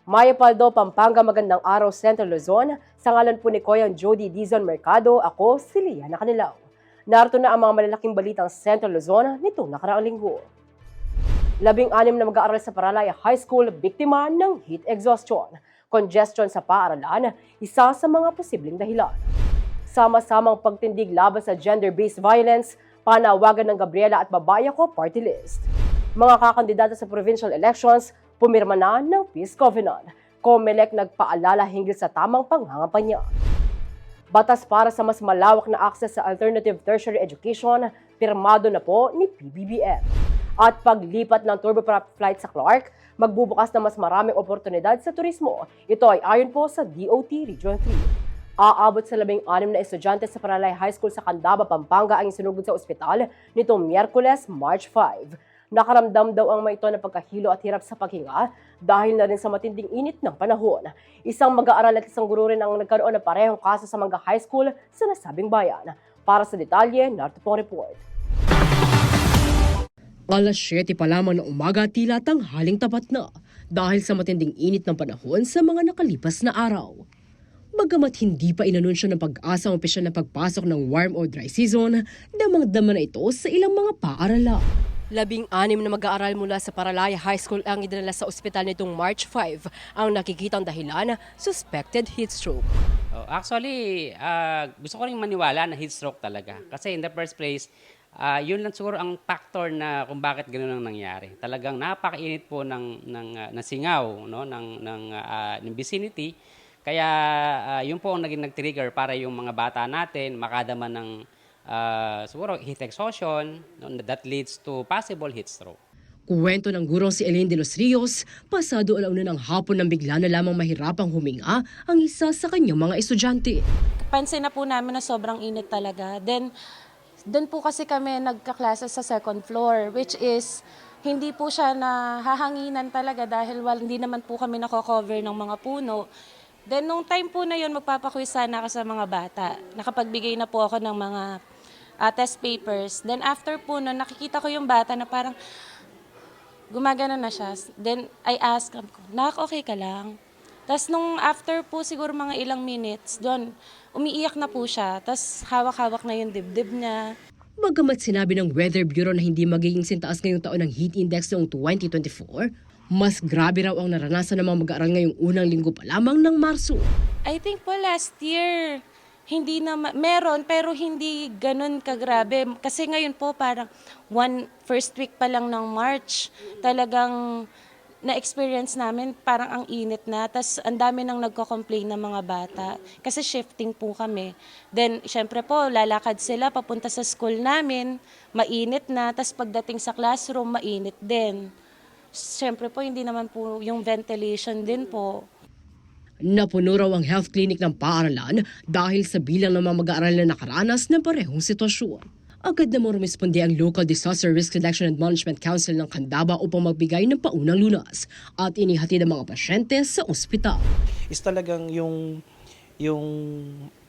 Maya Paldo, Pampanga, magandang araw, Central Luzon. Sa ngalan po ni Koyang Jody Dizon Mercado, ako si Liana Kanilaw. Narito na ang mga malalaking balitang Central Luzon nitong nakaraang linggo. 16 na mag-aaral sa Paralaya High School biktima ng heat exhaustion. Congestion sa paaralan, isa sa mga posibleng dahilan. Sama-samang pagtindig laban sa gender-based violence, panawagan ng Gabriela at Babayako Party List. Mga kakandidata sa provincial elections, pumirma na ng Peace Covenant. COMELEC nagpaalala hinggil sa tamang pangangampanya. Batas para sa mas malawak na access sa alternative tertiary education, pirmado na po ni PBBM. At paglipat ng turboprop flight sa Clark, magbubukas na mas maraming oportunidad sa turismo. Ito ay ayon po sa DOT Region 3. Aabot sa 16 na estudyante sa Paralay High School sa Candaba, Pampanga ang sinugod sa ospital nitong Miyerkules, March 5. Nakaramdam daw ang mga ito ng pagkahilo at hirap sa paghinga dahil na rin sa matinding init ng panahon. Isang mag-aaral at isang guro rin ang nagkaroon ng parehong kaso sa Mangga High School sa nasabing bayan. Para sa detalye, narito pong report. Alas 7 pa lamang ng umaga, tila tanghaling tapat na dahil sa matinding init ng panahon sa mga nakalipas na araw. Bagamat hindi pa inanunsyo ng Pag-asa ang opisyal na pagpasok ng warm o dry season, damang-dama na ito sa ilang mga paaralan. 16 na mag-aaral mula sa Paralaya High School ang idinala sa ospital nitong March 5. Ang nakikitang dahilan, suspected heat stroke. Actually, gusto ko rin maniwala na heat stroke talaga. Kasi in the first place, yun lang siguro ang factor na kung bakit gano'n ang nangyari. Talagang napakainit po ng singaw, no? ng vicinity. Kaya yun po ang naging nag-trigger para yung mga bata natin makadama ng siguro heat exhaustion, no, that leads to possible heat stroke. Kuwento ng gurong si Elaine de los Rios, pasado alauna ng hapon nang bigla na lamang mahirapang huminga ang isa sa kanyang mga estudyante. Pansin na po namin na sobrang init talaga. Then, doon po kasi kami nagkaklase sa second floor, which is hindi po siya nahahanginan talaga dahil hindi naman po kami nako-cover ng mga puno. Then, nung time po na yun, magpapaquiz sana ako sa mga bata. Nakapagbigay na po ako ng mga test papers. Then, after po nun, nakikita ko yung bata na parang gumagana na siya. Then, I asked, Nak, okay ka lang? Tapos, nung after po siguro mga ilang minutes, doon, umiiyak na po siya. Tapos, hawak-hawak na yung dibdib niya. Bagamat sinabi ng Weather Bureau na hindi magiging sintaas ngayong taon ng heat index noong 2024, mas grabe raw ang naranasan ng mga mag-aaral ngayong unang linggo pa lamang ng Marso. I think po last year, hindi na meron pero hindi ganun kagrabe. Kasi ngayon po parang first week pa lang ng March, talagang na-experience namin parang ang init na. Tapos ang dami nang nagko-complain ng mga bata. Kasi shifting po kami. Then syempre po, lalakad sila papunta sa school namin, mainit na. Tapos pagdating sa classroom, mainit din. Siyempre po, hindi naman po yung ventilation din po. Napuno raw ang health clinic ng paaralan dahil sa bilang ng mga mag-aaral na nakaranas ng parehong sitwasyon. Agad namang rumisponde ang Local Disaster Risk Reduction and Management Council ng Candaba upang magbigay ng paunang lunas at inihatid ang mga pasyente sa ospital. Is talagang yung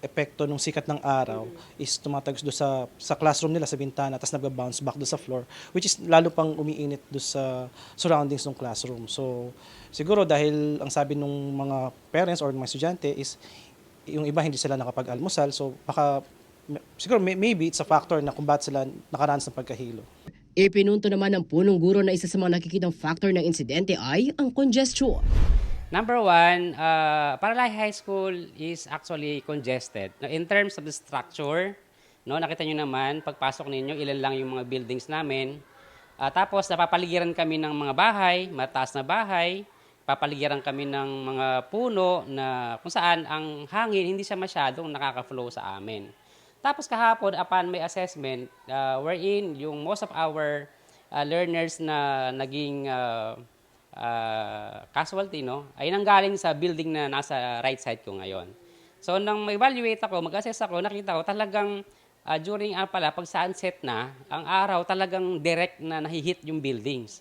epekto ng sikat ng araw is tumatagos doon sa classroom nila, sa bintana, tapos nag-bounce back doon sa floor, which is lalo pang umiinit doon sa surroundings ng classroom. So, siguro dahil ang sabi ng mga parents or mga estudyante is yung iba hindi sila nakapag-almusal, so baka siguro maybe it's a factor na kung bakit sila nakaranas ng pagkahilo. Ipinunto naman ng punong guro na isa sa mga nakikitang factor ng insidente ay ang congestion. Number one, Paralay High School is actually congested. In terms of the structure, no, nakita nyo naman, pagpasok ninyo, ilan lang yung mga buildings namin. Tapos napapaligiran kami ng mga bahay, mataas na bahay. Papaligiran kami ng mga puno na kung saan ang hangin hindi siya masyadong nakaka-flow sa amin. Tapos kahapon, upon may assessment, wherein yung most of our learners na naging casualty, no, ay nanggaling sa building na nasa right side ko ngayon. So nang mag-evaluate ako, mag-assess ako, nakita ko talagang during pag sunset na, ang araw talagang direct na nahihit yung buildings.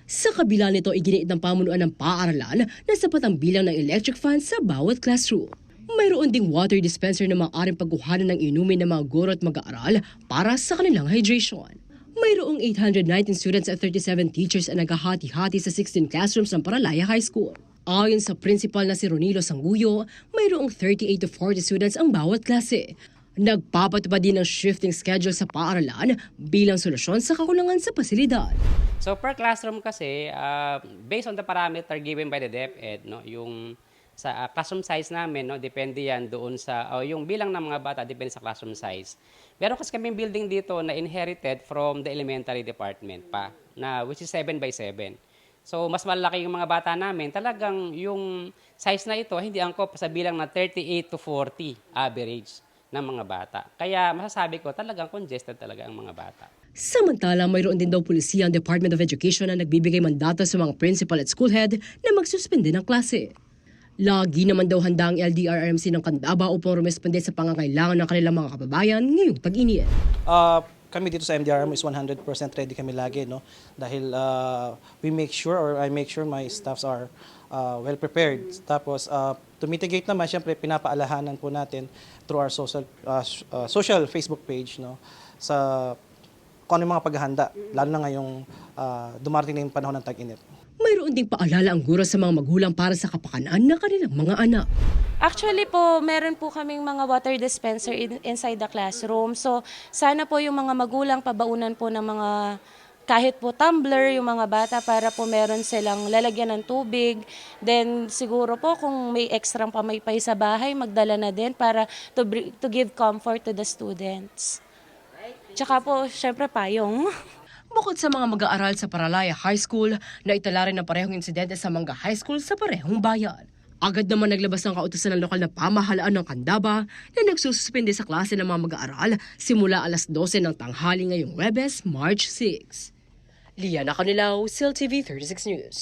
Sa kabila nito, iginiit ng pamunuan ng paaralan na sapat ang bilang ng electric fan sa bawat classroom. Mayroon ding water dispenser na maaaring pagkuhanan ng inumin ng mga guro at mag-aaral para sa kanilang hydration. Mayroong 819 students at 37 teachers ang naghahati-hati sa 16 classrooms ng Paralaya High School. Ayon sa principal na si Ronilo Sanguyo, mayroong 38 to 40 students ang bawat klase. Nagpapatupad din ng shifting schedule sa paaralan bilang solusyon sa kakulangan sa pasilidad. So per classroom kasi, based on the parameter given by the DepEd, no, yung sa classroom size namin, no, depende yan doon sa, yung bilang ng mga bata, depende sa classroom size. Meron kasi kaming building dito na inherited from the elementary department pa, na, which is 7 by 7. So mas malaki yung mga bata namin, talagang yung size na ito, hindi angkop sa bilang na 38 to 40 average ng mga bata. Kaya masasabi ko, talagang congested talaga ang mga bata. Samantala, mayroon din daw pulisiya ang Department of Education na nagbibigay mandato sa mga principal at school head na magsuspende ng klase. Lagi naman daw handa ang LDRRMC ng Candaba upang rumesponde sa pangangailangan ng kanilang mga kababayan ngayong tag-init. Kami dito sa MDRM is 100% ready kami lagi, no? Dahil we make sure, or I make sure my staffs are well prepared. Tapos to mitigate naman, syempre pinapaalahanan po natin through our social Facebook page, no? Sa kung ano yung mga paghahanda, lalo na ngayong dumarating na yung panahon ng tag-init. Mayroon ding paalala ang guro sa mga magulang para sa kapakanan ng kanilang mga anak. Actually po, meron po kaming mga water dispenser inside the classroom. So, sana po yung mga magulang pabaunan po ng mga kahit po tumbler yung mga bata para po meron silang lalagyan ng tubig. Then siguro po kung may extra pamaypay sa bahay, magdala na din para to give comfort to the students. Tsaka po, syempre payong. Bukod sa mga mag-aaral sa Paralaya High School, naitala rin ang parehong insidente sa Manga High School sa parehong bayan. Agad naman naglabas ng kautusan ng lokal na pamahalaan ng Candaba na nagsususpende sa klase ng mga mag-aaral simula alas 12 ng tanghali ngayong Huwebes, March 6. Liana Canilaw, CILTV 36 News.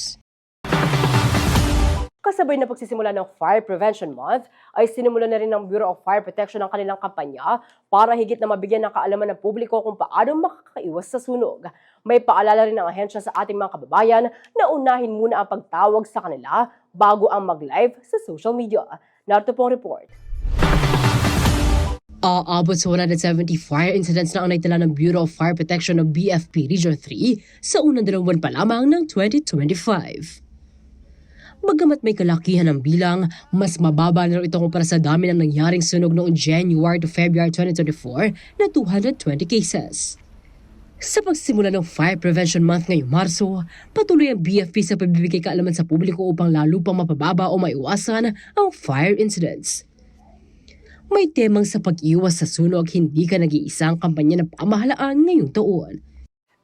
Kasabay na pagsisimula ng Fire Prevention Month, ay sinimulan na rin ng Bureau of Fire Protection ang kanilang kampanya para higit na mabigyan ng kaalaman ng publiko kung paano makakaiwas sa sunog. May paalala rin ng ahensya sa ating mga kababayan na unahin muna ang pagtawag sa kanila bago ang mag-live sa social media. Narito pong report. Aabot sa 170 fire incidents na ang naitala ng Bureau of Fire Protection ng BFP Region 3 sa unang 2 buwan pa lamang ng 2025. Bagamat may kalakihan ng bilang, mas mababa na ito kumpara sa dami ng nangyaring sunog noong January to February 2024 na 220 cases. Sa pagsisimula ng Fire Prevention Month ngayong Marso, patuloy ang BFP sa pagbibigay kaalaman sa publiko upang lalo pang mapababa o maiwasan ang fire incidents. May temang sa pag-iwas sa sunog, hindi ka nag-iisang kampanya ng pamahalaan ngayong taon.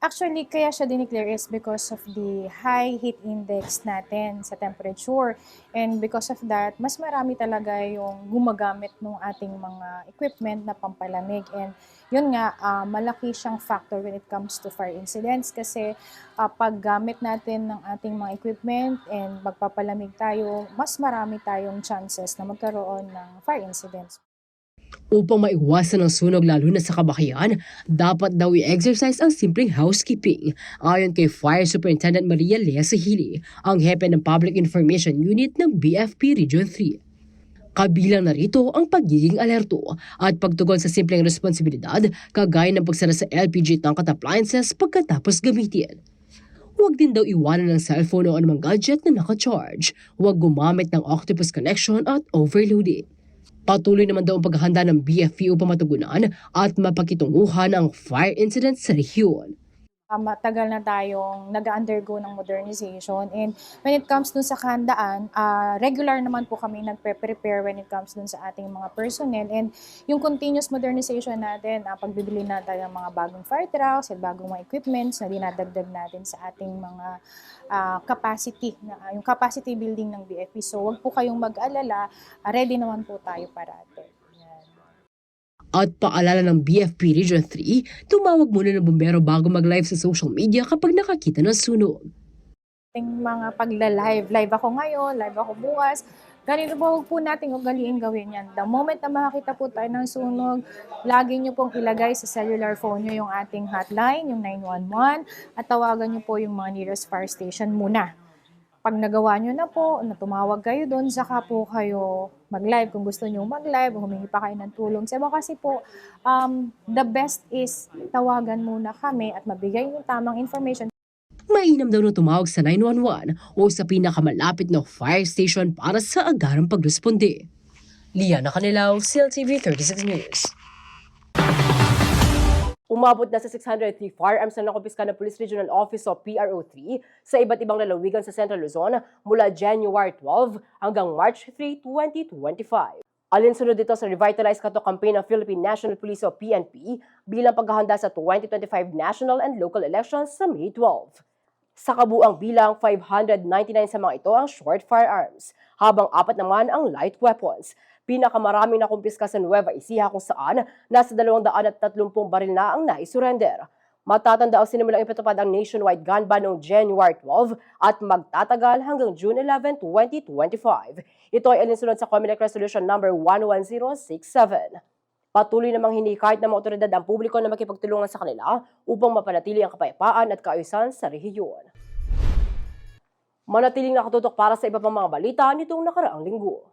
Actually, kaya siya dineclare is because of the high heat index natin sa temperature. And because of that, mas marami talaga yung gumagamit ng ating mga equipment na pampalamig. And yun nga, malaki siyang factor when it comes to fire incidents kasi paggamit natin ng ating mga equipment and magpapalamig tayo, mas marami tayong chances na magkaroon ng fire incidents. Upang maiwasan ang sunog lalo na sa kabahayan, dapat daw i-exercise ang simpleng housekeeping. Ayon kay Fire Superintendent Maria Lea Sahili, ang hepe ng Public Information Unit ng BFP Region 3. Kabilang na rito ang pagiging alerto at pagtugon sa simpleng responsibilidad kagaya ng pagsara sa LPG tank at appliances pagkatapos gamitin. Huwag din daw iwanan ng cellphone o anumang gadget na naka-charge. Huwag gumamit ng octopus connection at overloading. Patuloy naman daw ang paghahanda ng BFP upang matugunan at mapakitunguhan ang fire incidents sa rehiyon. Matagal na tayong nag-undergo ng modernization and when it comes dun sa kahandaan, regular naman po kami nagpe-prepare when it comes dun sa ating mga personnel and yung continuous modernization natin, pagbibili natin ng mga bagong fire trucks at bagong mga equipments na dinadagdag natin sa ating mga capacity, yung capacity building ng BFP. So wag po kayong mag-alala, ready naman po tayo parate. At paalala ng BFP Region 3, tumawag muna ng bumbero bago mag-live sa social media kapag nakakita ng sunog. Ating mga live ako ngayon, live ako bukas, ganito po, huwag po natin ugaliin gawin yan. The moment na makakita po tayo ng sunog, lagi nyo pong ilagay sa cellular phone nyo yung ating hotline, yung 911, at tawagan nyo po yung mga nearest fire station muna. Pag nagawa nyo na po, na tumawag kayo doon, saka po kayo mag-live. Kung gusto nyo mag-live, humingi pa kayo ng tulong. Sabi kasi po, the best is tawagan muna kami at mabigay yung tamang information. mainam daw na tumawag sa 911 o sa pinakamalapit na fire station para sa agarang pagresponde. Liana Canilaw, CLTV 36 News. Umabot na sa 603 firearms na nakumpiska ng Police Regional Office o PRO3 sa iba't ibang lalawigan sa Central Luzon mula January 12 hanggang March 3, 2025. Alinsunod dito sa Revitalize Kato campaign ng Philippine National Police o PNP bilang paghahanda sa 2025 national and local elections sa May 12. Sa kabuang bilang, 599 sa mga ito ang short firearms, habang 4 naman ang light weapons. Pinakamaraming nakumpiska sa Nueva Ecija kung saan nasa 230 baril na ang naisurrender. Matatanda o sinimulang ipatupad ang nationwide gun ban noong January 12 at magtatagal hanggang June 11, 2025. Ito ay alinsunod sa COMELEC Resolution number 11067. Patuloy namang hinikayat ng mga otoridad ang publiko na makipagtulungan sa kanila upang mapanatili ang kapayapaan at kaayusan sa rehiyon. Manatiling nakatutok para sa iba pang mga balita nitong nakaraang linggo.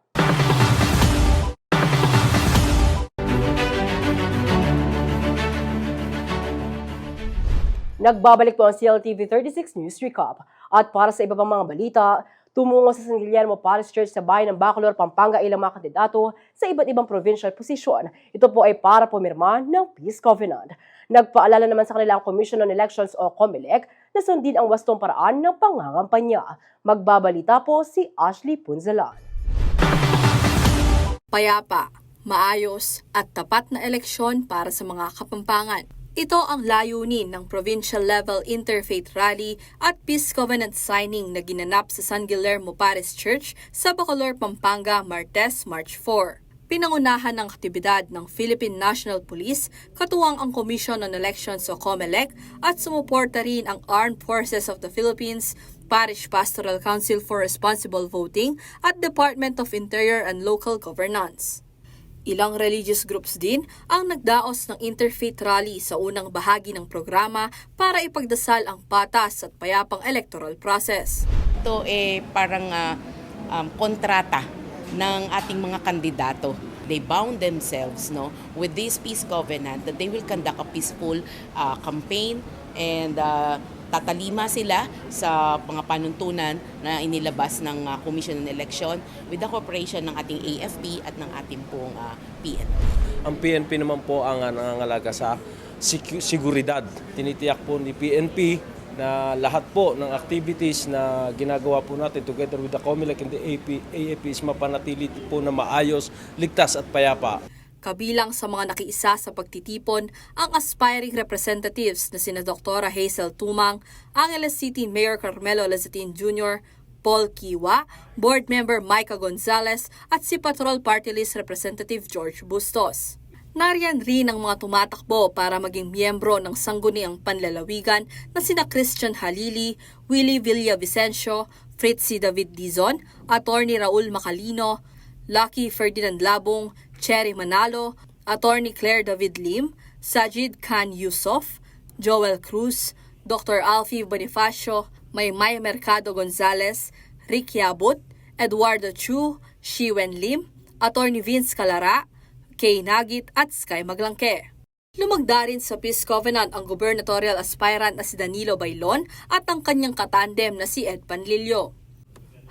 Nagbabalik po ang CLTV 36 News Recap. At para sa iba pang mga balita, tumungo sa San Guillermo Parish Church sa bayan ng Bacolor, Pampanga ilang mga kandidato sa iba't ibang provincial posisyon. Ito po ay para pumirma ng Peace Covenant. Nagpaalala naman sa kanila ang Commission on Elections o COMELEC na sundin ang wastong paraan ng pangangampanya. Magbabalita po si Ashley Punzalan. Payapa, maayos at tapat na eleksyon para sa mga Kapampangan. Ito ang layunin ng Provincial Level Interfaith Rally at Peace Covenant Signing na ginanap sa San Guillermo Parish Church sa Bacolor, Pampanga, Martes, March 4. Pinangunahan ng aktibidad ng Philippine National Police, katuwang ang Commission on Elections o COMELEC at sumuporta rin ang Armed Forces of the Philippines, Parish Pastoral Council for Responsible Voting at Department of Interior and Local Governance. Ilang religious groups din ang nagdaos ng Interfaith Rally sa unang bahagi ng programa para ipagdasal ang patas at payapang electoral process. Ito parang kontrata ng ating mga kandidato. They bound themselves with this peace covenant that they will conduct a peaceful campaign and tatalima sila sa mga panuntunan na inilabas ng Commission on Election with the cooperation ng ating AFP at ng ating pong PNP. Ang PNP naman po ang nangangalaga sa seguridad. Tinitiyak po ni PNP na lahat po ng activities na ginagawa po natin together with the COMELEC and the AFP is mapanatili po na maayos, ligtas at payapa. Kabilang sa mga nakiisa sa pagtitipon ang aspiring representatives na sina Dr. Hazel Tumang, Angeles City Mayor Carmelo Lazatin Jr., Paul Kiwa, Board Member Micah Gonzalez at si Patrol Party List Representative George Bustos. Nariyan rin ang mga tumatakbo para maging miyembro ng sangguniang panlalawigan na sina Christian Halili, Willie Villavicencio, Fritzy David Dizon, Attorney Raul Macalino, Lucky Ferdinand Labong, Cherry Manalo, Attorney Claire David Lim, Sajid Khan Yusof, Joel Cruz, Dr. Alfie Bonifacio, Maymay Mercado Gonzalez, Rick Yabut, Eduardo Chu, Shiwen Lim, Attorney Vince Calara, Kay Nagit at Sky Maglangke. Lumagda rin sa Peace Covenant ang gubernatorial aspirant na si Danilo Bailon at ang kanyang katandem na si Ed Panlilio.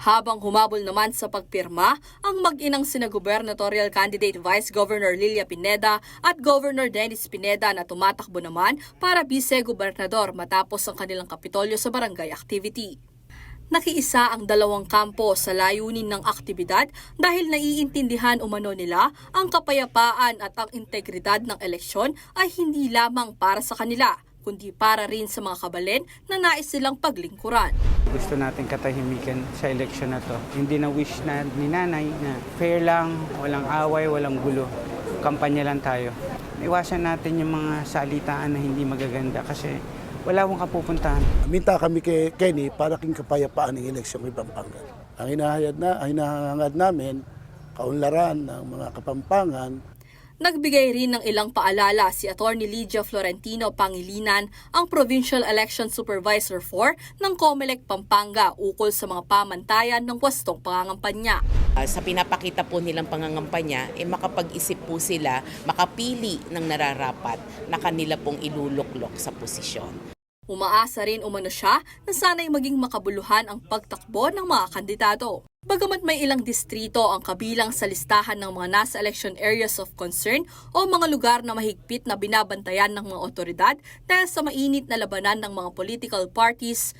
Habang humabol naman sa pagpirma ang mag-inang sina gubernatorial candidate Vice Governor Lilia Pineda at Governor Dennis Pineda na tumatakbo naman para vice-gobernador matapos ang kanilang kapitolyo sa barangay activity. Nakiisa ang dalawang kampo sa layunin ng aktibidad dahil naiintindihan umano nila ang kapayapaan at ang integridad ng eleksyon ay hindi lamang para sa kanila, kundi para rin sa mga kabalen na nais silang paglingkuran. Gusto natin katahimikan sa eleksyon na to. Hindi na wish na ni nanay na fair lang, walang away, walang gulo. Kampanya lang tayo. Iwasan natin yung mga salitaan na hindi magaganda kasi wala akong kapupuntahan. Minta kami kay Kenny para king kapayapaan ng eleksyon ng Pampanga. Ang hinahangad namin, kaunlaran ng mga Kapampangan. Nagbigay rin ng ilang paalala si Attorney Lydia Florentino Pangilinan, ang Provincial Election Supervisor 4 ng COMELEC Pampanga ukol sa mga pamantayan ng wastong pangangampanya. Sa pinapakita po nilang pangangampanya, makapag-isip po sila, makapili ng nararapat na kanila pong iluluklok sa posisyon. Umaasa rin umano siya na sana'y maging makabuluhan ang pagtakbo ng mga kandidato. Bagamat may ilang distrito ang kabilang sa listahan ng mga nasa election areas of concern o mga lugar na mahigpit na binabantayan ng mga otoridad dahil sa mainit na labanan ng mga political parties,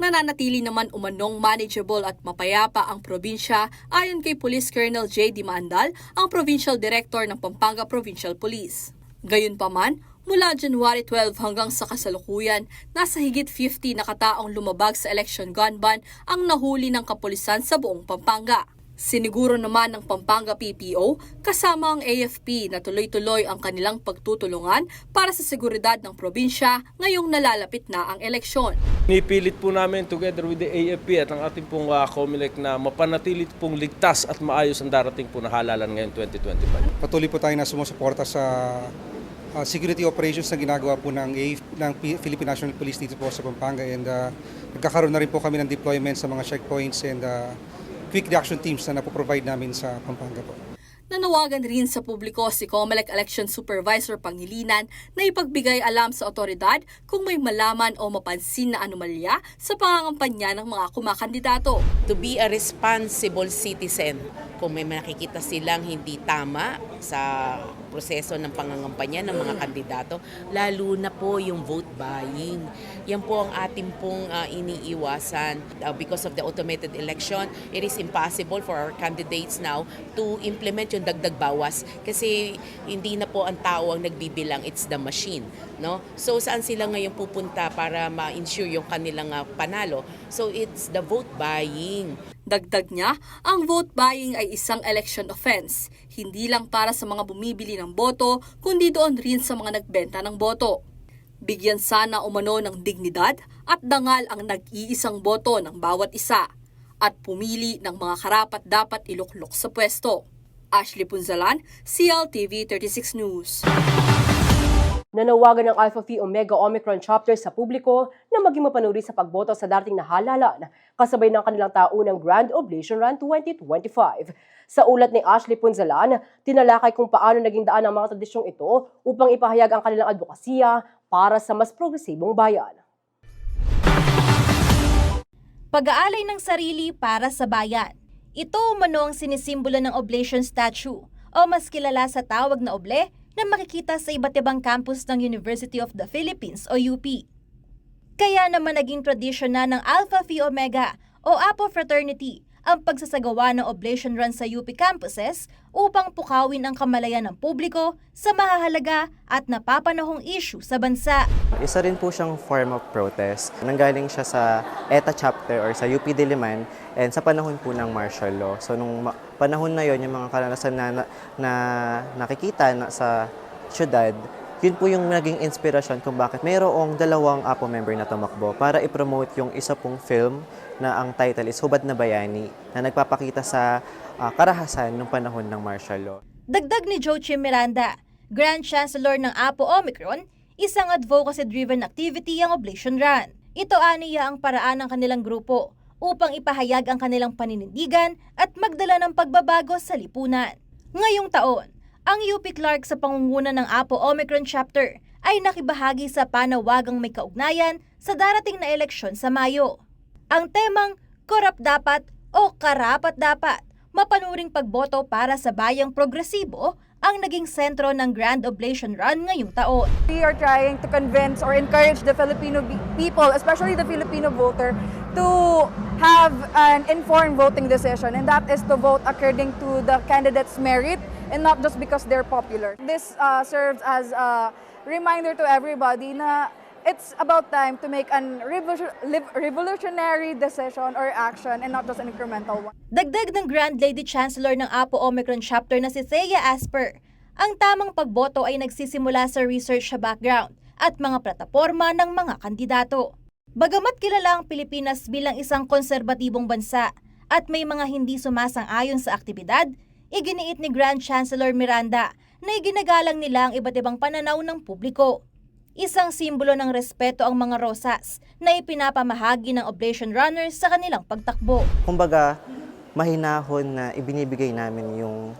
nananatili naman umanong manageable at mapayapa ang probinsya ayon kay Police Colonel J. D. Maandal, ang Provincial Director ng Pampanga Provincial Police. Gayunpaman, mula January 12 hanggang sa kasalukuyan, nasa higit 50 na kataong lumabag sa election gun ban ang nahuli ng kapulisan sa buong Pampanga. Siniguro naman ng Pampanga PPO kasama ang AFP na tuloy-tuloy ang kanilang pagtutulungan para sa seguridad ng probinsya ngayong nalalapit na ang eleksyon. Nipilit po namin together with the AFP at ang ating pong COMELEC na mapanatili pong ligtas at maayos ang darating po na halalan ngayon 2025. Patuloy po tayo na sumusuporta sa security operations na ginagawa po ng Philippine National Police dito po sa Pampanga, and nagkakaroon na rin po kami ng deployment sa mga checkpoints and quick reaction teams na napoprovide namin sa Pampanga po. Nanawagan rin sa publiko si COMELEC Election Supervisor Pangilinan na ipagbigay alam sa otoridad kung may malaman o mapansin na anomalya sa pangangampanya ng mga kumakandidato. To be a responsible citizen, kung may nakikita silang hindi tama sa proseso ng pangangampanya ng mga kandidato, lalo na po yung vote buying. Yan po ang ating pong iniiwasan. Because of the automated election, it is impossible for our candidates now to implement yung dagdag bawas kasi hindi na po ang tao ang nagbibilang, it's the machine. No? So saan sila ngayon pupunta para ma-ensure yung kanilang panalo? So it's the vote buying. Dagdag niya, ang vote buying ay isang election offense, hindi lang para sa mga bumibili ng boto, kundi doon rin sa mga nagbenta ng boto. Bigyan sana umano ng dignidad at dangal ang nag-iisang boto ng bawat isa at pumili ng mga karapat dapat iluklok sa pwesto. Ashley Punzalan, CLTV 36 News. Nanawagan ng Alpha Phi Omega Omicron chapter sa publiko na maging mapanuri sa pagboto sa darating na halalan, kasabay ng kanilang taunang Grand Oblation Run 2025. Sa ulat ni Ashley Punzalan, tinalakay kung paano naging daan ang mga tradisyong ito upang ipahayag ang kanilang advokasya para sa mas progresibong bayan. Pag-aalay ng sarili para sa bayan. Ito umano ang sinisimbolo ng Oblation Statue o mas kilala sa tawag na oble na makikita sa iba't ibang campus ng University of the Philippines o UP. Kaya naman naging tradisyon na ng Alpha Phi Omega o Apo Fraternity ang pagsasagawa ng oblation run sa UP campuses upang pukawin ang kamalayan ng publiko sa mahahalaga at napapanahong issue sa bansa. Isa rin po siyang form of protest. Nanggaling siya sa ETA chapter or sa UP Diliman and sa panahon po ng martial law. So nung panahon na yon, yung mga karanasan na nakikita sa syudad, yun po yung naging inspirasyon kung bakit mayroong dalawang APO member na tumakbo para i-promote yung isa pong film na ang title is Hubad na Bayani na nagpapakita sa karahasan ng panahon ng martial law. Dagdag ni Joachim Miranda, Grand Chancellor ng APO Omicron, isang advocacy-driven activity ang Oblation Run. Ito aniya ang paraan ng kanilang grupo upang ipahayag ang kanilang paninindigan at magdala ng pagbabago sa lipunan. Ngayong taon, ang UP Clark sa pangunguna ng APO Omicron Chapter ay nakibahagi sa panawagang may kaugnayan sa darating na eleksyon sa Mayo. Ang temang Korap Dapat o Karapat Dapat, mapanuring pagboto para sa bayang progresibo ang naging sentro ng Grand Oblation Run ngayong taon. We are trying to convince or encourage the Filipino people, especially the Filipino voter, to have an informed voting decision, and that is to vote according to the candidate's merit and not just because they're popular. This serves as a reminder to everybody na it's about time to make an revolutionary decision or action and not just an incremental one. Dagdag ng Grand Lady Chancellor ng APO Omicron Chapter na si Thea Asper, ang tamang pagboto ay nagsisimula sa research sa background at mga plataforma ng mga kandidato. Bagamat kilala ang Pilipinas bilang isang konserbatibong bansa at may mga hindi sumasang-ayon sa aktibidad, iginiit ni Grand Chancellor Miranda na iginagalang nila ang iba't ibang pananaw ng publiko. Isang simbolo ng respeto ang mga rosas na ipinapamahagi ng Oblation Runners sa kanilang pagtakbo. Kumbaga, mahinahon na ibinibigay namin yung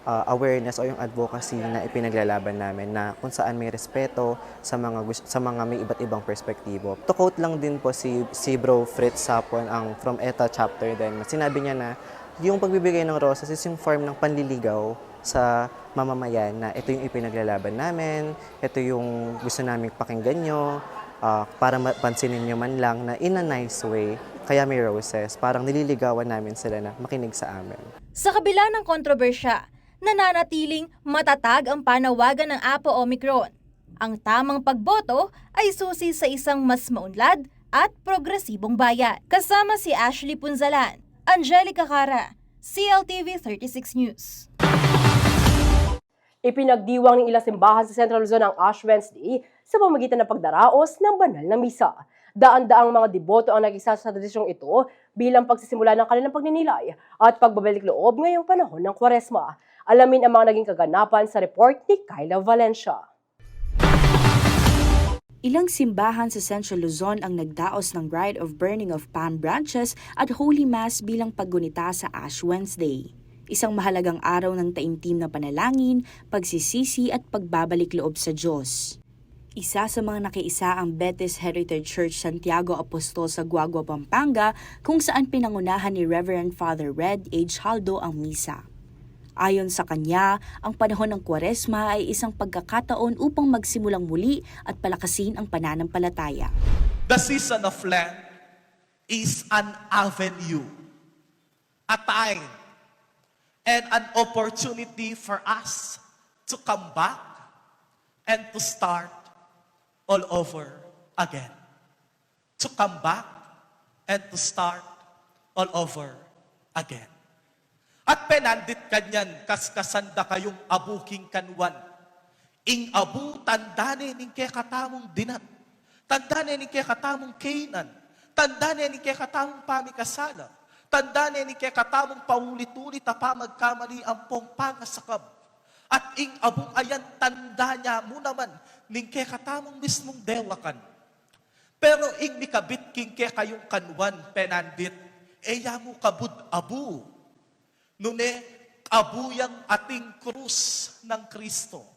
awareness o yung advocacy na ipinaglalaban namin na kung saan may respeto sa mga may iba't ibang perspektibo. To quote lang din po si Bro Fritz Sapon ang from ETA chapter din. Sinabi niya na yung pagbibigay ng rosas is yung form ng panliligaw sa mamamayan na ito yung ipinaglalaban namin, ito yung gusto namin pakinggan nyo, para pansinin nyo man lang na in a nice way, kaya may roses, parang nililigawan namin sila na makinig sa amin. Sa kabila ng kontrobersya, nananatiling matatag ang panawagan ng Apo Omicron. Ang tamang pagboto ay susi sa isang mas maunlad at progresibong bayan. Kasama si Ashley Punzalan, Angelica Cara, CLTV 36 News. Ipinagdiwang ng ilang simbahan sa Central Luzon ang Ash Wednesday sa pamamagitan ng pagdaraos ng banal na misa. Daan-daang mga deboto ang nag-isa sa tradisyong ito bilang pagsisimula ng kanilang pagninilay at pagbabalik loob ngayong panahon ng Kwaresma. Alamin ang mga naging kaganapan sa report ni Kyla Valencia. Ilang simbahan sa Central Luzon ang nagdaos ng Rite of Burning of Palm Branches at Holy Mass bilang paggunita sa Ash Wednesday. Isang mahalagang araw ng taimtim na panalangin, pagsisisi at pagbabalik loob sa Diyos. Isa sa mga nakiisa ang Betis Heritage Church Santiago Apostol sa Guagua, Pampanga, kung saan pinangunahan ni Reverend Father Red H. Haldo ang misa. Ayon sa kanya, ang panahon ng Kwaresma ay isang pagkakataon upang magsimulang muli at palakasin ang pananampalataya. The season of Lent is an avenue, a time, and an opportunity for us to come back and to start all over again. To come back and to start all over again. At penandit kanyan, kaskasanda kayong abuking kanwan. Ing abu tandane ning kay katamong dinat. Tandane ning kay katamong kainan. Tandane ning kay katamong pamikasala. Tandane ning kay katamong paulit-ulit pa magkamali ang pong pangasakab. At ing abong ayan tanda niya mo naman ning kay katamong mismong dewakan. Pero ing mikabit king kay kayong kanwan penandit, eya mo kabud abu. Nune, abuyang ating krus ng Kristo.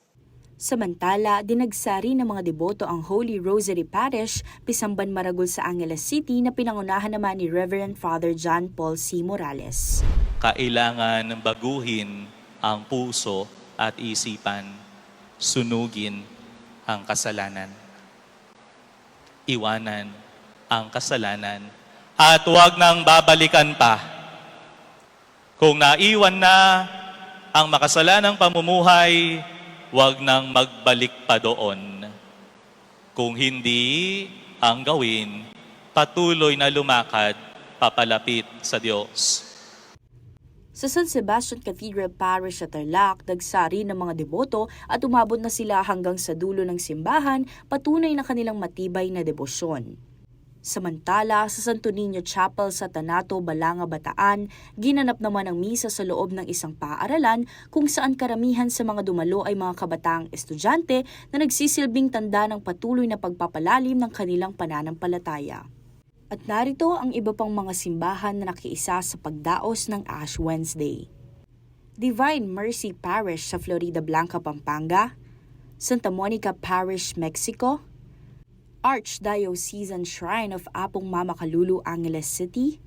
Samantala, dinagsari ng mga deboto ang Holy Rosary Parish, Pisamban Maragul sa Angeles City na pinangunahan naman ni Reverend Father John Paul C. Morales. Kailangan baguhin ang puso at isipan, sunugin ang kasalanan, iwanan ang kasalanan, at huwag nang babalikan pa. Kung naiwan na ang makasalanang pamumuhay, huwag nang magbalik pa doon. Kung hindi ang gawin, patuloy na lumakad papalapit sa Diyos. Sa San Sebastian Cathedral Parish sa Tarlac, nagsari ng mga deboto at umabot na sila hanggang sa dulo ng simbahan, patunay na kanilang matibay na debosyon. Samantala, sa Santo Niño Chapel sa Tanato, Balanga, Bataan, ginanap naman ang misa sa loob ng isang paaralan kung saan karamihan sa mga dumalo ay mga kabataang estudyante na nagsisilbing tanda ng patuloy na pagpapalalim ng kanilang pananampalataya. At narito ang iba pang mga simbahan na nakiisa sa pagdaos ng Ash Wednesday. Divine Mercy Parish sa Florida Blanca, Pampanga, Santa Monica Parish, Mexico, Archdiocesan Shrine of Apong Mama Kalulu, Angeles City,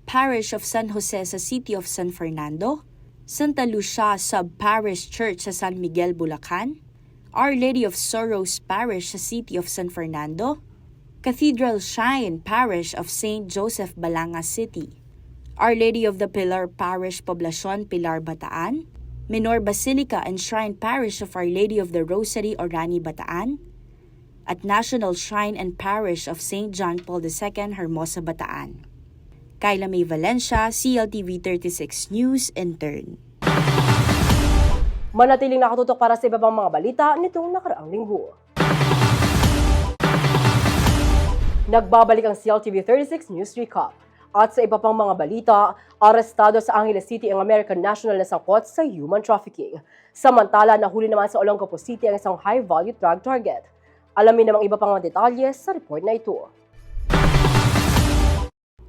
Parish of San Jose sa City of San Fernando, Santa Lucia Sub-Parish Church sa San Miguel, Bulacan, Our Lady of Sorrows Parish sa City of San Fernando, Cathedral Shrine Parish of St. Joseph, Balanga City, Our Lady of the Pilar Parish, Poblacion, Pilar, Bataan, Menor Basilica and Shrine Parish of Our Lady of the Rosary, Orani, Bataan, at National Shrine and Parish of St. John Paul II, Hermosa, Bataan. Kyla May Valencia, CLTV 36 News, Intern. Manatiling nakatutok para sa iba pang mga balita nitong nakaraang linggo. Nagbabalik ang CLTV 36 News Recap. At sa iba pang mga balita, arestado sa Angeles City ang American national na sangkot sa human trafficking. Samantala, nahuli naman sa Olongapo City ang isang high-value drug target. Alamin namang iba pang mga detalye sa report na ito.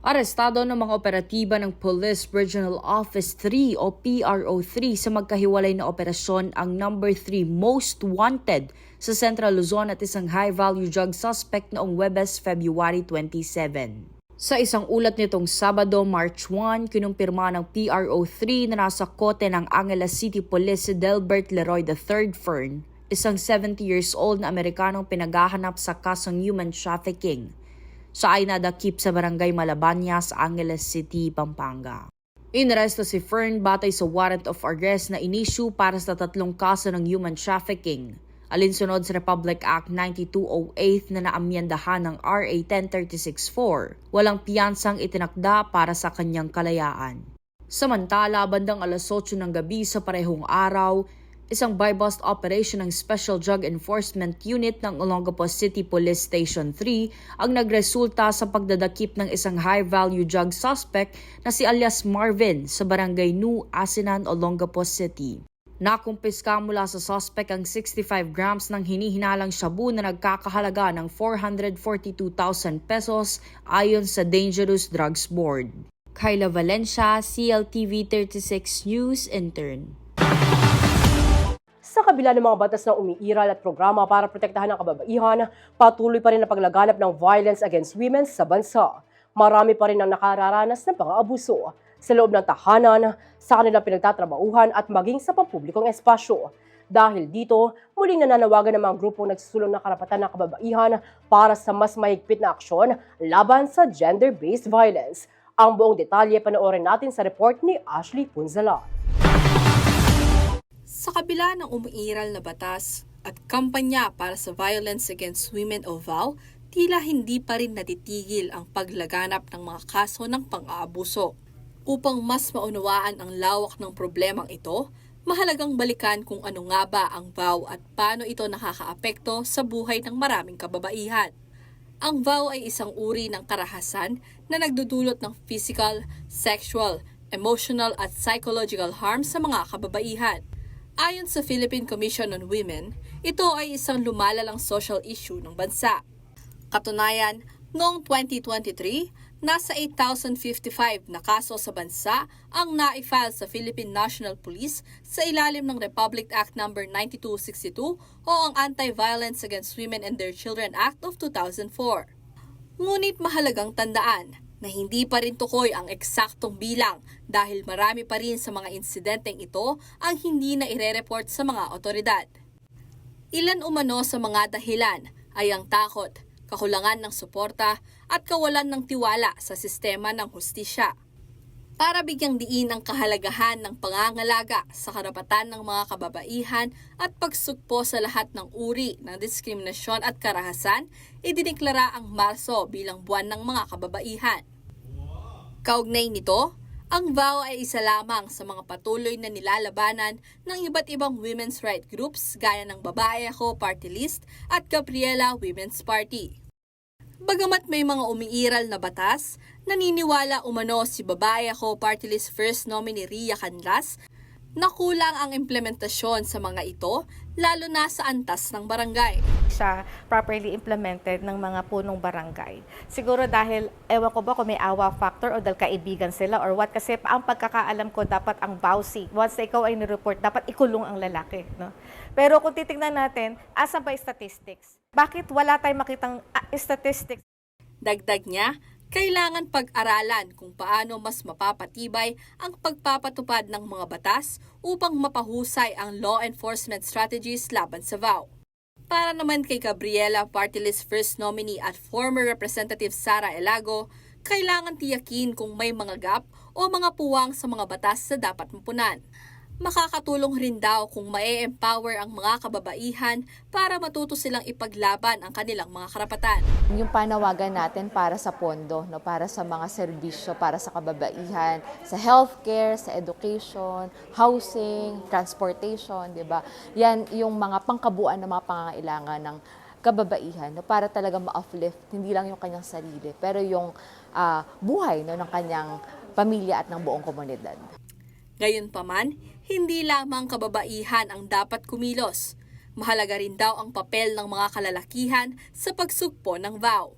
Arestado ng mga operatiba ng Police Regional Office 3 o PRO3 sa magkahiwalay na operasyon ang number 3 most wanted sa Central Luzon at isang high-value drug suspect noong Webes, February 27. Sa isang ulat nitong Sabado, March 1, kinumpirma ng PRO3 na nasa kote ng Angeles City Police si Delbert Leroy III Fern, isang 70 years old na Amerikanong pinaghahanap sa kasong human trafficking. Siya ay nadakip sa barangay Malabanyas, Angeles City, Pampanga. Inaresto si Fern batay sa warrant of arrest na inisyu para sa 3 kaso ng human trafficking, alinsunod sa Republic Act 9208 na naamyendahan ng RA 10364. Walang piyansang itinakda para sa kanyang kalayaan. Samantala, bandang alas 8 ng gabi sa parehong araw, isang buy-bust operation ng Special Drug Enforcement Unit ng Olongapo City Police Station 3 ang nagresulta sa pagdadakip ng isang high-value drug suspect na si alias Marvin sa barangay New Asinan, Olongapo City. Nakumpiska mula sa suspect ang 65 grams ng hinihinalang shabu na nagkakahalaga ng 442,000 pesos ayon sa Dangerous Drugs Board. Kyla Valencia, CLTV 36 News Intern. Sa kabila ng mga batas na umiiral at programa para protektahan ang kababaihan, patuloy pa rin ang paglaganap ng violence against women sa bansa. Marami pa rin ang nakararanas ng pang-aabuso sa loob ng tahanan, sa kanilang pinagtatrabahuhan at maging sa pampublikong espasyo. Dahil dito, muling nananawagan ng mga grupong nagsusulong ng karapatan ng kababaihan para sa mas mahigpit na aksyon laban sa gender-based violence. Ang buong detalye panoorin natin sa report ni Ashley Punzala. Sa kabila ng umiiral na batas at kampanya para sa Violence Against Women o VAW, tila hindi pa rin natitigil ang paglaganap ng mga kaso ng pang-aabuso. Upang mas maunawaan ang lawak ng problemang ito, mahalagang balikan kung ano nga ba ang VAW at paano ito nakakaapekto sa buhay ng maraming kababaihan. Ang VAW ay isang uri ng karahasan na nagdudulot ng physical, sexual, emotional at psychological harm sa mga kababaihan. Ayon sa Philippine Commission on Women, ito ay isang lumalalang social issue ng bansa. Katunayan, noong 2023, nasa 8,055 na kaso sa bansa ang na-file sa Philippine National Police sa ilalim ng Republic Act No. 9262 o ang Anti-Violence Against Women and Their Children Act of 2004. Ngunit mahalagang tandaan na hindi pa rin tukoy ang eksaktong bilang dahil marami pa rin sa mga insidenteng ito ang hindi na ire-report sa mga otoridad. Ilan umano sa mga dahilan ay ang takot, kakulangan ng suporta at kawalan ng tiwala sa sistema ng hustisya. Para bigyang diin ang kahalagahan ng pangangalaga sa karapatan ng mga kababaihan at pagsugpo sa lahat ng uri ng diskriminasyon at karahasan, idineklara ang Marso bilang buwan ng mga kababaihan. Kaugnay nito, ang VAW ay isa lamang sa mga patuloy na nilalabanan ng iba't ibang women's rights groups gaya ng Babae Ako Party List at Gabriela Women's Party. Bagamat may mga umiiral na batas, naniniwala umano si Babae Ako Party List First Nominee Ria Canlas na kulang ang implementasyon sa mga ito, lalo na sa antas ng barangay. Siya properly implemented ng mga punong barangay. Siguro dahil, ewan ko ba kung may awa factor o dahil kaibigan sila or what, kasi ang pagkakaalam ko dapat ang bawsi. Once na ikaw ay nireport, dapat ikulong ang lalaki. No? Pero kung titignan natin, asan ba statistics? Bakit wala tayong makitang statistics? Dagdag niya, kailangan pag-aralan kung paano mas mapapatibay ang pagpapatupad ng mga batas upang mapahusay ang law enforcement strategies laban sa VAW. Para naman kay Gabriela Party List First Nominee at former Representative Sara Elago, kailangan tiyakin kung may mga gap o mga puwang sa mga batas na dapat mapunan. Makakatulong rin daw kung ma-empower ang mga kababaihan para matuto silang ipaglaban ang kanilang mga karapatan. Yung panawagan natin para sa pondo, no, para sa mga serbisyo, para sa kababaihan, sa healthcare, sa education, housing, transportation, di ba? Yan yung mga pangkabuuan ng mga pangangailangan ng kababaihan, no, para talaga ma-uplift, hindi lang yung kanyang sarili, pero yung buhay, no, ng kanyang pamilya at ng buong komunidad. Gayunpaman, hindi lamang kababaihan ang dapat kumilos. Mahalaga rin daw ang papel ng mga kalalakihan sa pagsugpo ng VAW.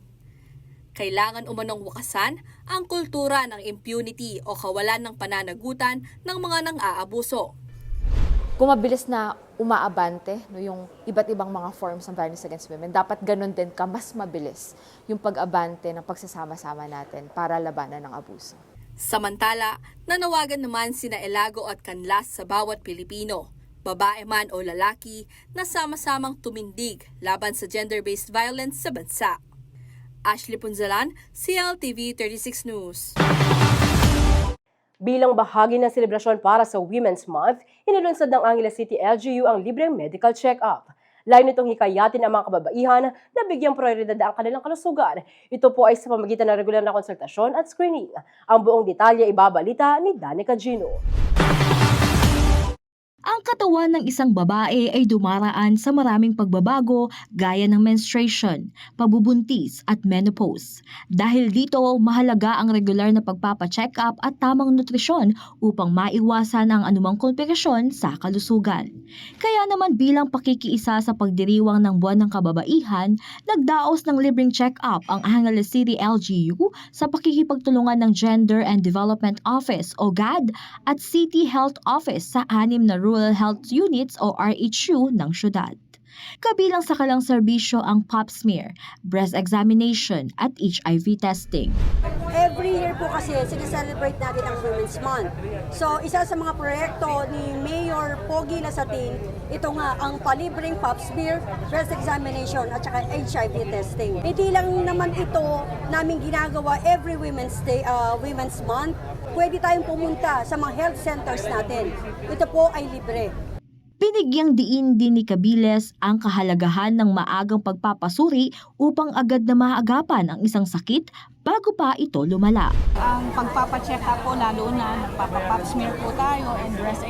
Kailangan umanong wakasan ang kultura ng impunity o kawalan ng pananagutan ng mga nang-aabuso. Kung mabilis na umaabante yung iba't ibang mga forms ng violence against women, dapat ganun din mas mabilis yung pag-abante ng pagsasama-sama natin para labanan ng abuso. Samantala, nanawagan naman sina Elago at Canlas sa bawat Pilipino, babae man o lalaki, na sama-samang tumindig laban sa gender-based violence sa bansa. Ashley Punzalan, CLTV 36 News. Bilang bahagi ng selebrasyon para sa Women's Month, inilunsad ng Angeles City LGU ang libreng medical check-up. Layo nitong hikayatin ang mga kababaihan na bigyang prioridad ang kanilang kalusugan. Ito po ay sa pamamagitan ng regular na konsultasyon at screening. Ang buong detalye ibabalita ni Danica Gino. Ang katawan ng isang babae ay dumaraan sa maraming pagbabago gaya ng menstruation, pagbubuntis at menopause. Dahil dito, mahalaga ang regular na pagpapacheck up at tamang nutrisyon upang maiwasan ang anumang komplikasyon sa kalusugan. Kaya naman bilang pakikiisa sa pagdiriwang ng Buwan ng Kababaihan, nagdaos ng libreng check-up ang Angeles City LGU sa pakikipagtulungan ng Gender and Development Office o GAD at City Health Office sa 6 na Rural Health Units o RHU ng syudad. Kabilang sa kalang serbisyo ang pap smear, breast examination at HIV testing. Every year po kasi sineselebrate natin ang Women's Month. So isa sa mga proyekto ni Mayor Pogi Lasatin, ito nga ang palibreng pap smear, breast examination at saka HIV testing. Hindi lang naman ito namin ginagawa every Women's Month. Pwede tayong pumunta sa mga health centers natin. Ito po ay libre. Binigyang diin din ni Cabiles ang kahalagahan ng maagang pagpapasuri upang agad na maagapan ang isang sakit bago pa ito lumala. Ang pagpapacheck up po, lalo na nagpapapap smear po tayo and breast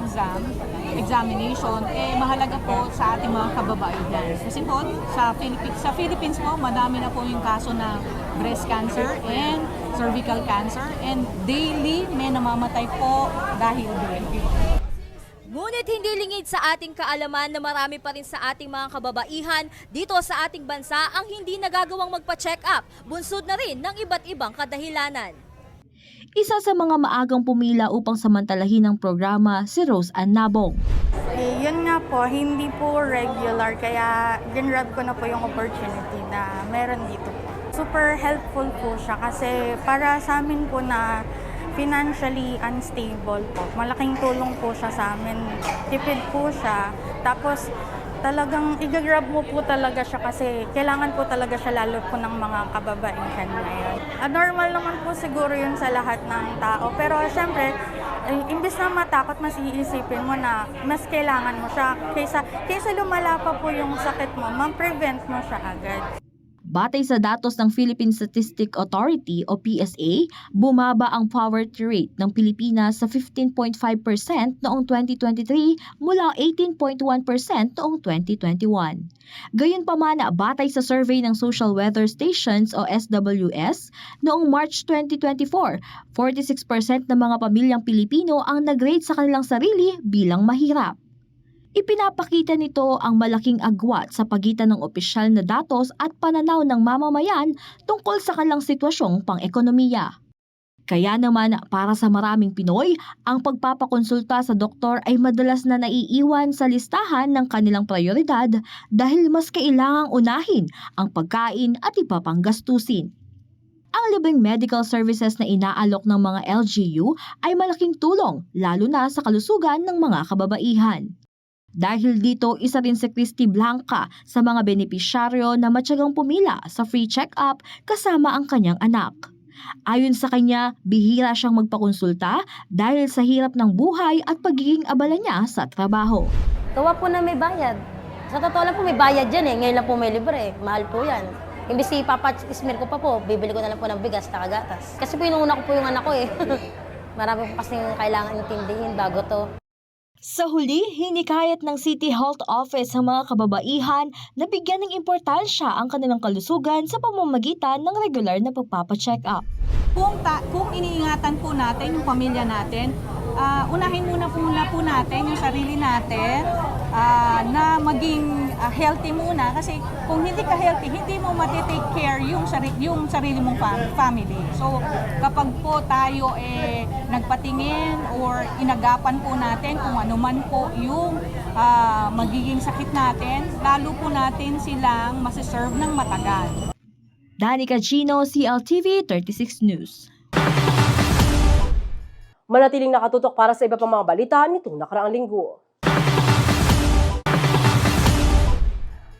examination, mahalaga po sa ating mga kababaihan. Kasi po, sa Philippines po, madami na po yung kaso na breast cancer and cervical cancer and daily may namamatay po dahil dito. Ngunit hindi lingid sa ating kaalaman na marami pa rin sa ating mga kababaihan dito sa ating bansa ang hindi nagagawang magpa-check up, bunsod na rin ng iba't ibang kadahilanan. Isa sa mga maagang pumila upang samantalahin ang programa si Rose Ann Nabong. Yun nga po, hindi po regular kaya ginrab ko na po yung opportunity na meron dito po. Super helpful po siya kasi para sa amin po na financially unstable po. Malaking tulong po siya sa amin. Tipid po siya. Tapos talagang i-grab mo po talaga siya kasi kailangan po talaga siya lalo po ng mga kababaihan na yan. Normal naman po siguro yun sa lahat ng tao. Pero syempre, imbis na matakot, mas iisipin mo na mas kailangan mo siya. Kaysa lumala pa po yung sakit mo, ma-prevent mo siya agad. Batay sa datos ng Philippine Statistics Authority o PSA, bumaba ang poverty rate ng Pilipinas sa 15.5% noong 2023 mula 18.1% noong 2021. Gayunpaman, batay sa survey ng Social Weather Stations o SWS, noong March 2024, 46% ng mga pamilyang Pilipino ang nag-rate sa kanilang sarili bilang mahirap. Ipinapakita nito ang malaking agwat sa pagitan ng opisyal na datos at pananaw ng mamamayan tungkol sa kanilang sitwasyong pang-ekonomiya. Kaya naman para sa maraming Pinoy, ang pagpapakonsulta sa doktor ay madalas na naiiwan sa listahan ng kanilang prioridad dahil mas kailangang unahin ang pagkain at iba pang gastusin. Ang libreng medical services na inaalok ng mga LGU ay malaking tulong lalo na sa kalusugan ng mga kababaihan. Dahil dito, isa rin si Christy Blanca sa mga benepisyaryo na matyagang pumila sa free check-up kasama ang kanyang anak. Ayon sa kanya, bihira siyang magpakonsulta dahil sa hirap ng buhay at pagiging abala niya sa trabaho. Gawa po na may bayad. Sa totoo lang po may bayad dyan ngayon lang po may libre. Mahal po yan. Imbis si papa-smear ko pa po, bibili ko na lang po ng bigas na kagatas. Kasi po inuuna ko po yung anak ko Marami po kasi kailangan intindihin bago to. Sa huli, hinikayat ng City Health Office ang mga kababaihan na bigyan ng importansya ang kanilang kalusugan sa pamamagitan ng regular na pagpapacheck up. Kung iniingatan po natin yung pamilya natin, unahin muna po natin yung sarili natin na maging healthy muna kasi kung hindi ka healthy, hindi mo matitake care yung sarili mong family. So kapag po tayo nagpatingin or inagapan po natin kung ano man po yung magiging sakit natin, lalo po natin silang masiserve ng matagal. Danica Gino, CLTV 36 News. Manatiling nakatutok para sa iba pang mga balita nitong nakaraang linggo.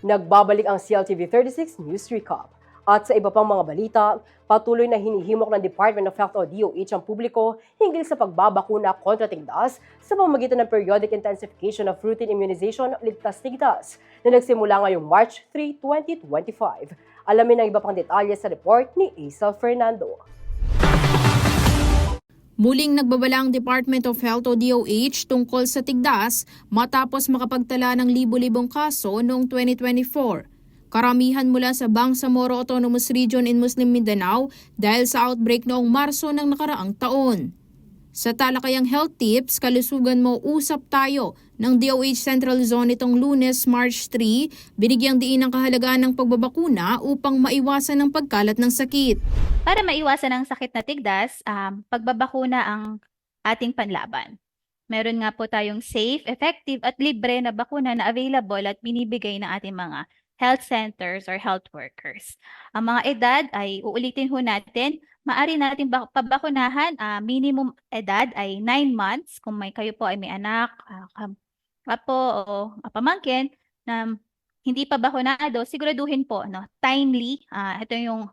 Nagbabalik ang CLTV 36 News Recap. At sa iba pang mga balita, patuloy na hinihimok ng Department of Health o DOH ang publiko hinggil sa pagbabakuna kontra tigdas sa pamamagitan ng periodic intensification of routine immunization Ligtas Tigdas na nagsimula ngayong March 3, 2025. Alamin ang iba pang detalye sa report ni Aisel Fernando. Muling nagbabala ang Department of Health o DOH tungkol sa tigdas matapos makapagtala ng libo-libong kaso noong 2024. Karamihan mula sa Bangsamoro Autonomous Region in Muslim Mindanao dahil sa outbreak noong Marso ng nakaraang taon. Sa talakayang health tips, kalusugan mo usap tayo ng DOH Central Zone itong Lunes, March 3, binigyang diin ang kahalagaan ng pagbabakuna upang maiwasan ang pagkalat ng sakit. Para maiwasan ang sakit na tigdas, pagbabakuna ang ating panlaban. Meron nga po tayong safe, effective at libre na bakuna na available at binibigay ng ating mga health centers or health workers. Ang mga edad ay uulitin ho natin, maaari natin pabakunahan, minimum edad ay 9 months kung kayo po ay may anak, apo o pamangkin na hindi pa bakunado, siguraduhin po timely, ito yung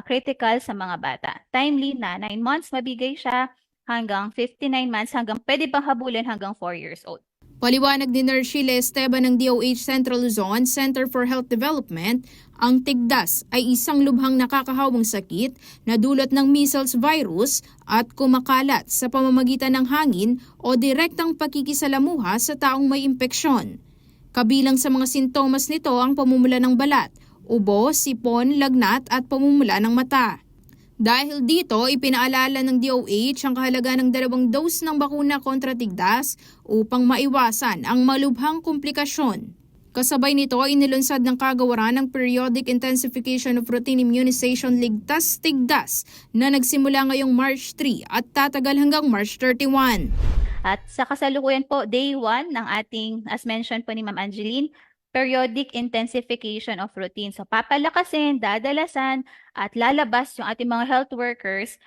critical sa mga bata. Timely na 9 months mabigay siya hanggang 59 months hanggang pwede pang habulin hanggang 4 years old. Paliwanag ni Nurse Sheila Esteban ng DOH Central Luzon Center for Health Development, ang tigdas ay isang lubhang nakakahawang sakit na dulot ng measles virus at kumakalat sa pamamagitan ng hangin o direktang pakikisalamuha sa taong may impeksyon. Kabilang sa mga sintomas nito ang pamumula ng balat, ubo, sipon, lagnat at pamumula ng mata. Dahil dito, ipinaalala ng DOH ang kahalagaan ng 2 dose ng bakuna kontra tigdas upang maiwasan ang malubhang komplikasyon. Kasabay nito, inilunsad ng kagawaran ng Periodic Intensification of Routine Immunization Ligtas Tigdas na nagsimula ngayong March 3 at tatagal hanggang March 31. At sa kasalukuyan po, day 1 ng ating, as mentioned po ni Ma'am Angeline, periodic intensification of routine. So papalakasin, dadalasan, at lalabas yung ating mga health workers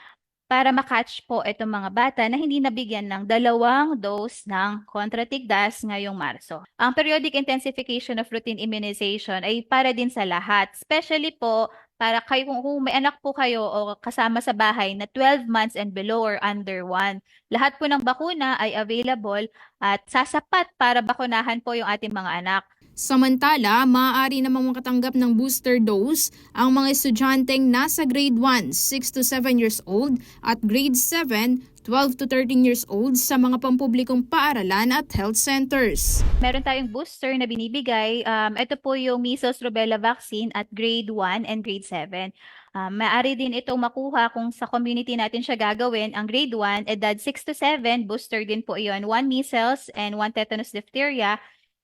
para makatch po itong mga bata na hindi nabigyan ng 2 dose ng kontra tigdas ngayong Marso. Ang periodic intensification of routine immunization ay para din sa lahat, especially po para kayo kung may anak po kayo o kasama sa bahay na 12 months and below or under 1. Lahat po ng bakuna ay available at sasapat para bakunahan po yung ating mga anak. Samantala, maaari namang makatanggap ng booster dose ang mga estudyanteng nasa grade 1, 6 to 7 years old at grade 7, 12 to 13 years old sa mga pampublikong paaralan at health centers. Meron tayong booster na binibigay. Ito po yung measles rubella vaccine at grade 1 and grade 7. Maaari din itong makuha kung sa community natin siya gagawin. Ang grade 1, edad 6 to 7, booster din po iyon. 1 measles and 1 tetanus diphtheria.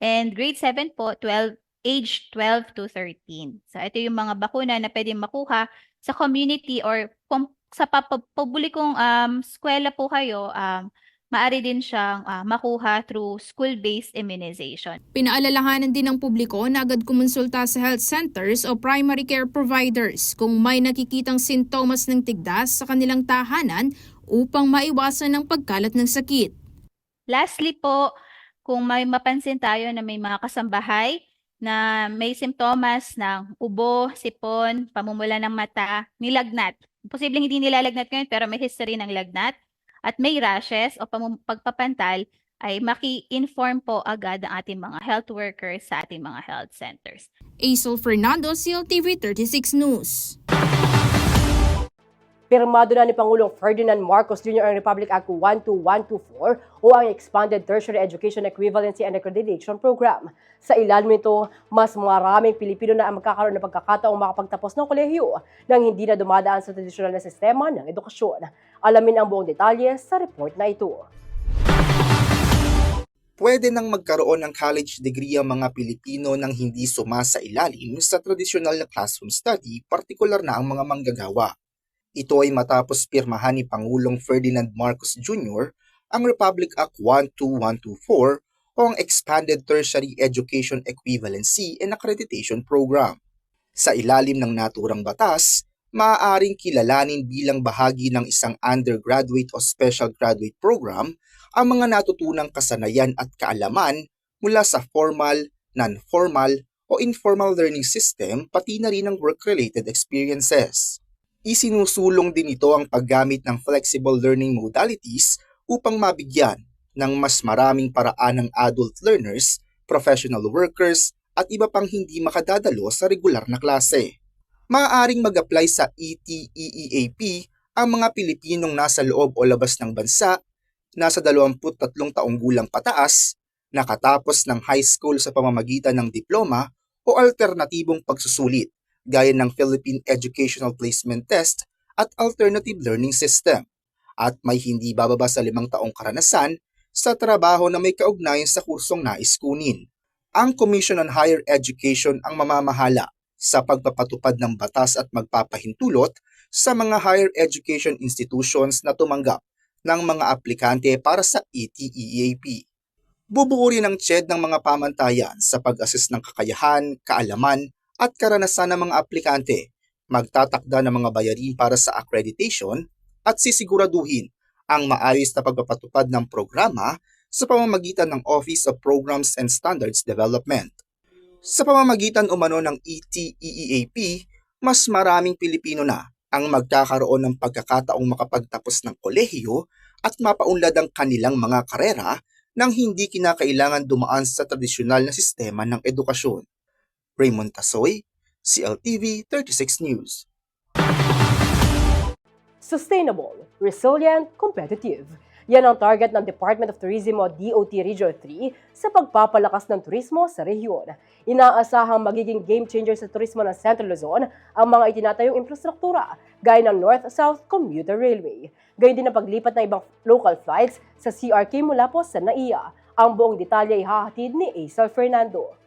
And grade 7 po, age 12 to 13. So ito yung mga bakuna na pwedeng makuha sa community or kung sa publikong eskwela po kayo, maaari din siyang makuha through school-based immunization. Pinaalalahanan din ng publiko na agad kumonsulta sa health centers o primary care providers kung may nakikitang sintomas ng tigdas sa kanilang tahanan upang maiwasan ang pagkalat ng sakit. Lastly po, kung may mapansin tayo na may mga kasambahay na may simptomas ng ubo, sipon, pamumula ng mata, nilagnat. Posibleng hindi nilalagnat ngayon pero may history ng lagnat at may rashes o pagpapantal, ay maki-inform po agad ang ating mga health workers sa ating mga health centers. Aisel Fernando, CLTV 36 News. Pirmado na ni Pangulong Ferdinand Marcos Jr. ang Republic Act 12124 o ang Expanded Tertiary Education Equivalency and Accreditation Program. Sa ilalim nito, mas maraming Pilipino na ang magkakaroon ng pagkakataong makapagtapos ng kolehiyo nang hindi na dumadaan sa tradisyonal na sistema ng edukasyon. Alamin ang buong detalye sa report na ito. Pwede nang magkaroon ng college degree ang mga Pilipino nang hindi sumasailalim sa tradisyonal na classroom study, partikular na ang mga manggagawa. Ito ay matapos pirmahan ni Pangulong Ferdinand Marcos Jr. ang Republic Act 12124 o ang Expanded Tertiary Education Equivalency and Accreditation Program. Sa ilalim ng naturang batas, maaaring kilalanin bilang bahagi ng isang undergraduate o special graduate program ang mga natutunang kasanayan at kaalaman mula sa formal, non-formal o informal learning system pati na rin ang work-related experiences. Isinusulong din ito ang paggamit ng flexible learning modalities upang mabigyan ng mas maraming paraan ng adult learners, professional workers at iba pang hindi makadadalo sa regular na klase. Maaaring mag-apply sa ET-EEAP ang mga Pilipinong nasa loob o labas ng bansa, nasa 23 taong gulang pataas, nakatapos ng high school sa pamamagitan ng diploma o alternatibong pagsusulit gaya ng Philippine Educational Placement Test at Alternative Learning System, at may hindi bababa sa 5 taong karanasan sa trabaho na may kaugnayan sa kursong nais kunin. Ang Commission on Higher Education ang mamamahala sa pagpapatupad ng batas at magpapahintulot sa mga higher education institutions na tumanggap ng mga aplikante para sa ET-EEAP. Bubuo rin ang CHED ng mga pamantayan sa pag-assess ng kakayahan, kaalaman at karanasan ng mga aplikante, magtatakda ng mga bayarin para sa accreditation at sisiguraduhin ang maayos na pagpapatupad ng programa sa pamamagitan ng Office of Programs and Standards Development. Sa pamamagitan umano ng ET-EEAP, mas maraming Pilipino na ang magkakaroon ng pagkakataong makapagtapos ng kolehiyo at mapaunlad ang kanilang mga karera nang hindi kinakailangan dumaan sa tradisyonal na sistema ng edukasyon. Raymond Tasoy, CLTV 36 News. Sustainable, resilient, competitive. Yan ang target ng Department of Tourism o DOT Region 3 sa pagpapalakas ng turismo sa rehiyon. Inaasahang magiging game changer sa turismo ng Central Luzon ang mga itinatayong infrastruktura gaya ng North-South Commuter Railway. Gayon din ang paglipat ng ibang local flights sa CRK mula po sa NAIA. Ang buong detalye ay hahatid ni Aisel Fernando.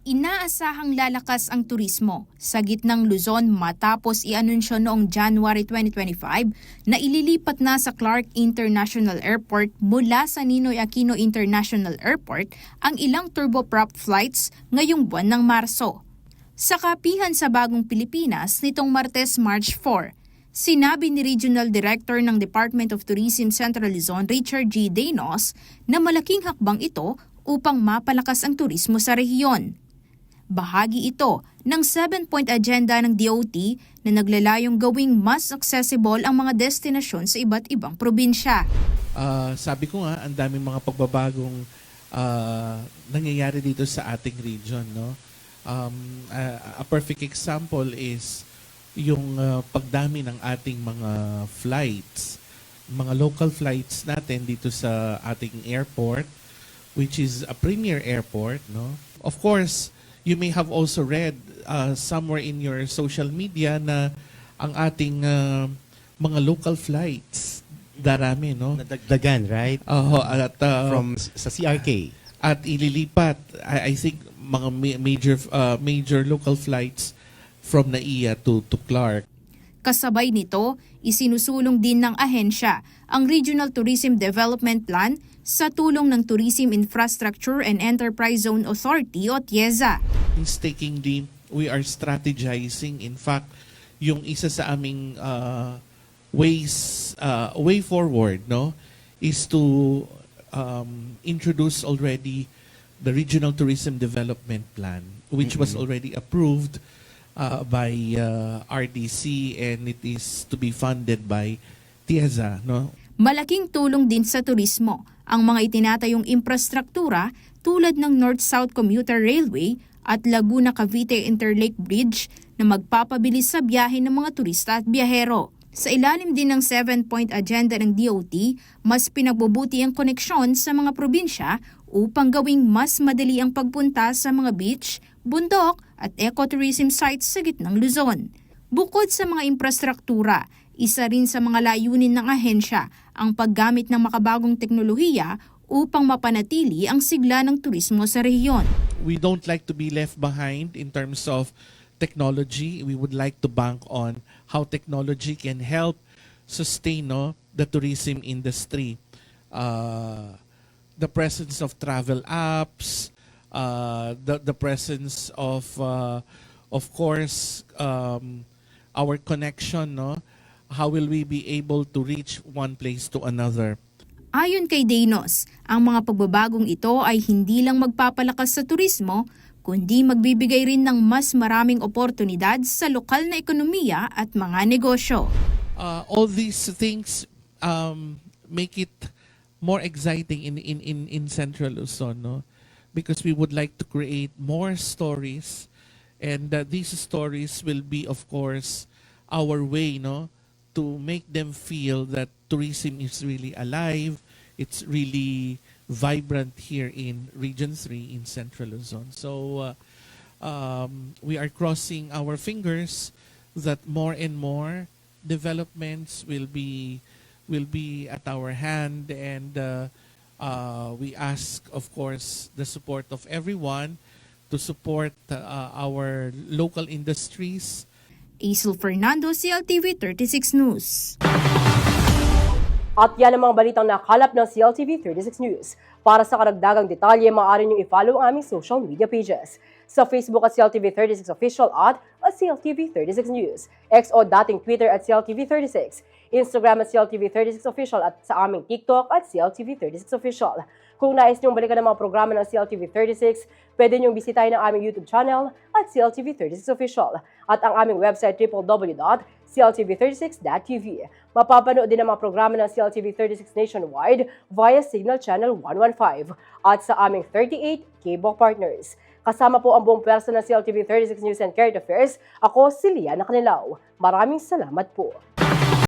Inaasahang lalakas ang turismo sa gitnang Luzon matapos i-anunsyo noong January 2025 na ililipat na sa Clark International Airport mula sa Ninoy Aquino International Airport ang ilang turboprop flights ngayong buwan ng Marso. Sa kapihan sa Bagong Pilipinas nitong Martes, March 4, sinabi ni Regional Director ng Department of Tourism Central Luzon, Richard G. Daynos, na malaking hakbang ito upang mapalakas ang turismo sa rehiyon. Bahagi ito ng 7-point agenda ng DOT na naglalayong gawing mas accessible ang mga destinasyon sa iba't ibang probinsya. Sabi ko nga, ang daming mga pagbabagong nangyayari dito sa ating region. No? A perfect example is yung pagdami ng ating mga flights, mga local flights natin dito sa ating airport, which is a premier airport. No? Of course, you may have also read somewhere in your social media na ang ating mga local flights, darami, no? Nadagdagan, right? At, from sa CRK. At ililipat, I think, mga major local flights from NAIA to Clark. Kasabay nito, isinusulong din ng ahensya ang Regional Tourism Development Plan sa tulong ng Tourism Infrastructure and Enterprise Zone Authority o TIEZA. Painstakingly, we are strategizing. In fact, yung isa sa aming way forward, no, is to introduce already the Regional Tourism Development Plan, which was already approved by RDC, and it is to be funded by TIEZA, no? Malaking tulong din sa turismo ang mga itinatayong infrastruktura tulad ng North-South Commuter Railway at Laguna-Cavite Interlake Bridge na magpapabilis sa biyahe ng mga turista at biyahero. Sa ilalim din ng 7-point agenda ng DOT, mas pinagbubuti ang koneksyon sa mga probinsya upang gawing mas madali ang pagpunta sa mga beach, bundok at ecotourism sites sa gitnang Luzon. Bukod sa mga infrastruktura, isa rin sa mga layunin ng ahensya ang paggamit ng makabagong teknolohiya upang mapanatili ang sigla ng turismo sa rehiyon. We don't like to be left behind in terms of technology. We would like to bank on how technology can help sustain the tourism industry. The presence of travel apps, the presence of course, our connection, how will we be able to reach one place to another? Ayon kay Deinos, ang mga pagbabagong ito ay hindi lang magpapalakas sa turismo, kundi magbibigay rin ng mas maraming oportunidad sa lokal na ekonomiya at mga negosyo. All these things make it more exciting in Central Luzon, because we would like to create more stories, and these stories will be, of course, our way, to make them feel that tourism is really alive, it's really vibrant here in Region 3 in Central Luzon. So we are crossing our fingers that more and more developments will be at our hand, and we ask, of course, the support of everyone to support our local industries. Aisel Fernando, CLTV 36 News. At yan ang mga balitang nakalap ng CLTV 36 News. Para sa karagdagang detalye, maaari niyong i-follow ang aming social media pages. Sa Facebook at CLTV 36 Official at CLTV 36 News. X o dating Twitter at CLTV 36. Instagram at CLTV 36 Official at sa aming TikTok at CLTV 36 Official. Kung nais niyong balikan ang mga programa ng CLTV 36, pwede niyong bisitahin ang aming YouTube channel at CLTV 36 Official at ang aming website www.cltv36.tv. Mapapanood din ang mga programa ng CLTV 36 nationwide via Signal Channel 115 at sa aming 38 cable partners. Kasama po ang buong pwersa ng CLTV 36 News and Current Affairs. Ako si Liana Canilao. Maraming salamat po.